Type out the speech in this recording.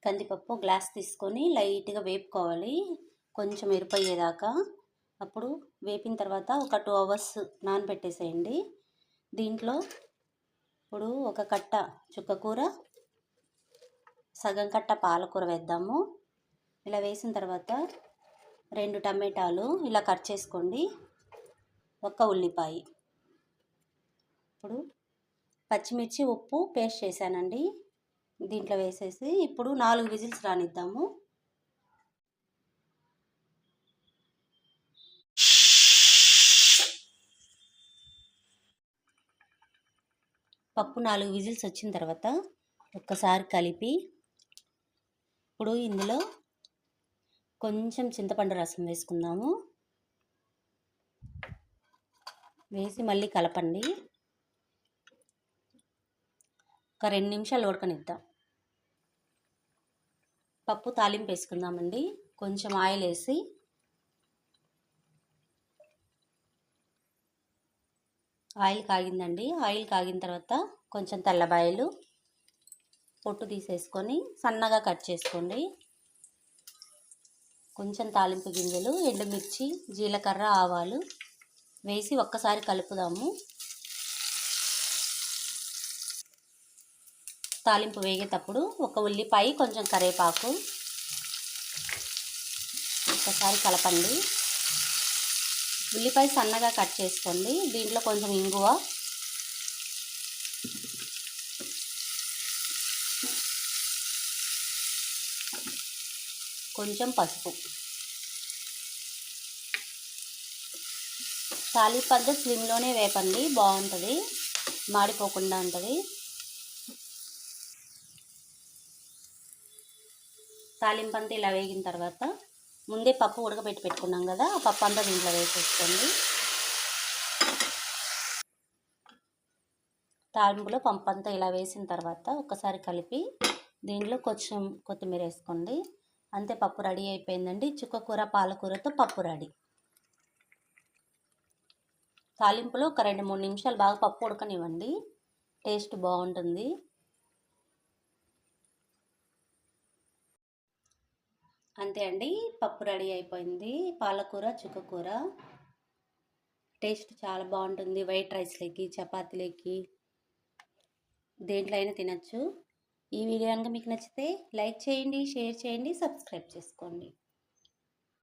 కందిపప్పు గ్లాస్ తీసుకొని లైట్గా వేపుకోవాలి, కొంచెం ఎరుపయ్యేదాకా. అప్పుడు వేపిన తర్వాత ఒక 2 అవర్స్ నానబెట్టేసేయండి. దీంట్లో ఇప్పుడు ఒక కట్ట చుక్కకూర, సగం కట్ట పాలకూర వేద్దాము. ఇలా వేసిన తర్వాత 2 టమాటాలు ఇలా కట్ చేసుకోండి, ఒక ఉల్లిపాయ. ఇప్పుడు పచ్చిమిర్చి, ఉప్పు పేస్ట్ చేశానండి, దీంట్లో వేసేసి ఇప్పుడు 4 విజిల్స్ రానిద్దాము. పప్పు 4 విజిల్స్ వచ్చిన తర్వాత ఒక్కసారి కలిపి ఇప్పుడు ఇందులో కొంచెం చింతపండు రసం వేసుకుందాము. వేసి మళ్ళీ కలపండి. ఒక 2 నిమిషాలు ఉడకనిద్దాం. పప్పు తాలింపు వేసుకుందామండి. కొంచెం ఆయిల్ వేసి ఆయిల్ కాగిందండి. ఆయిల్ కాగిన తర్వాత కొంచెం తెల్లబాయలు పొట్టు తీసేసుకొని సన్నగా కట్ చేసుకోండి. కొంచెం తాలింపు గింజలు, ఎండుమిర్చి, జీలకర్ర, ఆవాలు వేసి ఒక్కసారి కలుపుదాము. తాలింపు వేగేటప్పుడు ఒక ఉల్లిపాయ, కొంచెం కరివేపాకు ఒక్కసారి కలపండి. ఉల్లిపాయ సన్నగా కట్ చేసుకోండి. దీంట్లో కొంచెం ఇంగువ, కొంచెం పసుపు. తాలింపు అంతా స్లిమ్లోనే వేపండి, బాగుంటుంది, మాడిపోకుండా ఉంటుంది. తాలింపు అంతా ఇలా వేగిన తర్వాత ముందే పప్పు ఉడకబెట్టి పెట్టుకున్నాం కదా, ఆ పప్పు అంతా దీంట్లో వేసేసుకోండి. తాలింపులో పప్పు అంతా ఇలా వేసిన తర్వాత ఒక్కసారి కలిపి దీంట్లో కొంచెం కొత్తిమీర వేసుకోండి. అంతే, పప్పు రెడీ అయిపోయిందండి. చుక్కకూర పాలకూరతో పప్పు రెడీ. తాలింపులో ఒక 2-3 నిమిషాలు బాగా పప్పు ఉడకనివ్వండి, టేస్ట్ బాగుంటుంది. అంతే అండి, పప్పు రెడీ అయిపోయింది. పాలకూర, చుక్కకూర టేస్ట్ చాలా బాగుంటుంది. వైట్ రైస్లోకి, చపాతీలోకి, దేంట్లో అయినా తినచ్చు. ఈ వీడియో కనుక మీకు నచ్చితే లైక్ చేయండి, షేర్ చేయండి, సబ్స్క్రైబ్ చేసుకోండి.